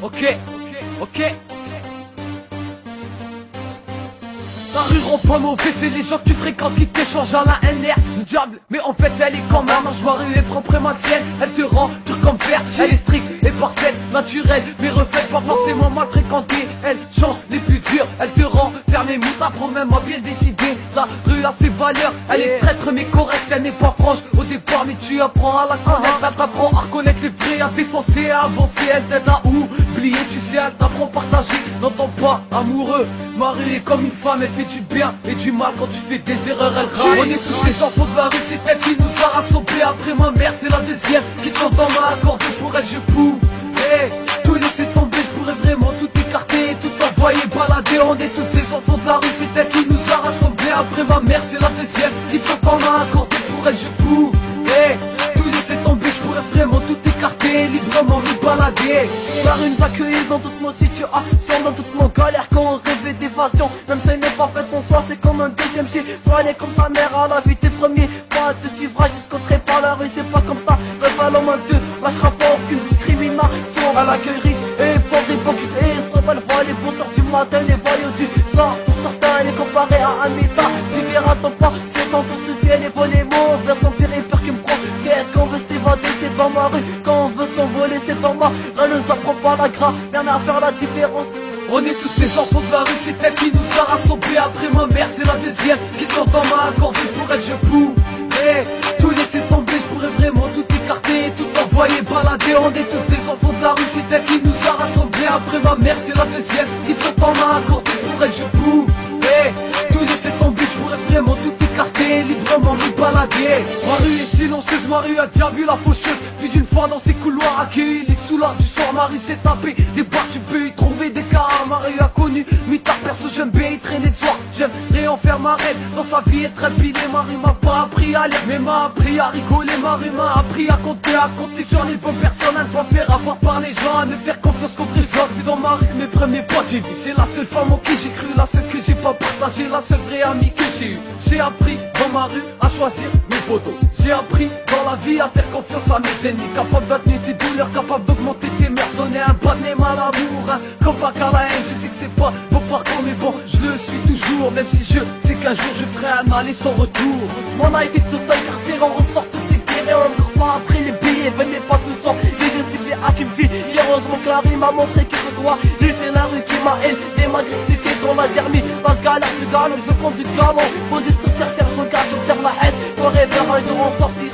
Ok. La rue rend pas mauvais, c'est les gens que tu fréquentes qui t'échangent à la NR du diable. Mais en fait elle est quand même, je vois rue est propre et malsaine. Elle te rend dur comme fer, elle est stricte et parfaite, naturelle, mais refaite, pas forcément mal fréquentée. Elle change les plus durs, elle te rend ferme et mou, t'apprends même à bien décider. La rue a ses valeurs, elle est traître mais correcte, elle n'est pas franche au départ, mais tu apprends à la connaître. Elle t'apprend à reconnaître les vrais, à défoncer, à avancer. Elle t'aide à oublier, tu sais, elle t'apprend à partager. N'entends pas amoureux, ma rue est comme une femme, elle fait du bien et du mal. Quand tu fais des erreurs, elle rame. On est tous les enfants de la rue, c'est elle qui nous a rassemblés. Après ma mère, c'est la deuxième qui t'entend m'a accordé. Pour elle, je pousse. Tout laisser tomber, je pourrais vraiment tout écarter, tout envoyer balader. On est tous des enfants de la rue, c'est elle qui nous a rassemblés. Après ma mère, c'est la deuxième qui t'entend m'a accordé. Pour elle, je pousse. Tout laisser tomber, je pourrais vraiment tout écarter, librement nous balader. La rue nous accueille dans toutes nos situations, dans toutes nos galères quand on rêvait d'évasion. Même si elle n'est pas faite en soi, c'est comme un deuxième chez soi. Elle est comme ta mère à la vie, tes premiers pas, elle te suivra jusqu'au trépas. La rue c'est pas comme ta meuf à l'homme, elle te lâchera pas aucune discrimination. Elle accueille riche et pauvre, hypocrite et sobre. Elle voit les beaux sorts du matin, les voyous du soir. Pour certains elle est comparée à Anita. Tu verras ton pas, c'est sans tout souci, elle est bonne et mauvaise, sans pire et peur qui me croit. Qu'est-ce qu'on veut s'évader, c'est dans ma rue. Quand on veut s'envoler, c'est dans ma. Elle nous apprend pas la gras, rien à faire la différence. On est tous des enfants de la rue, c'est elle qui nous a rassemblés. Après ma mère, c'est la deuxième qui t'entend m'a accordé. Pour elle, je pousse. Tout laisser tomber, je pourrais vraiment tout écarter, tout envoyer balader. On est tous des enfants de la rue, c'est elle qui nous a rassemblés. Après ma mère, c'est la deuxième qui t'entend m'a accordé. Pour elle, je pousse. Tout laisser tomber, je pourrais vraiment tout écarter, librement nous balader. Ma rue est silencieuse, ma rue a déjà vu la faucheuse. Plus d'une fois dans ses couloirs, accueilli les soulards du soir. Ma rue s'est tapée des bars, tu peux y trouver des cas. Ma rue a connu mitard, perso, j'aime bien y traîner de soir. J'aimerais en faire ma reine, dans sa vie être pilée. Ma rue m'a pas appris à lire, mais m'a appris à rigoler. Ma rue m'a appris à compter sur les bonnes personnes, à ne pas faire avoir par les gens, à ne faire confiance qu'aux présents. Dans ma rue, mes premiers potes j'ai vu, c'est la seule femme en qui j'ai cru, la seule que j'ai pas partagé, la seule vraie amie que j'ai eue. J'ai appris dans ma rue à choisir mes potos. J'ai appris dans la vie à faire confiance à mes ennemis, capable d'atténuer tes douleurs, capable d'augmenter tes mères, donner un bas de nez à l'amour, un comeback à la haine. Je sais que c'est pas mon parcours, mais bon, je le suis toujours, même si je sais qu'un jour je ferai un aller sans retour. On a été tout seul carcéré, on ressort tous éclairés. On encore pas après les billets, venez pas tous sans. Les yeux ciblés à qui me vit. Heureusement que la rue m'a montré que je dois laisser la rue qui m'a aidé, malgré que c'était dans la zermie. Parce galère, ce galop, je conduis clairement. Posé sur terre, son gars, j'observe la haine. Pour rêver, un jour on sortira.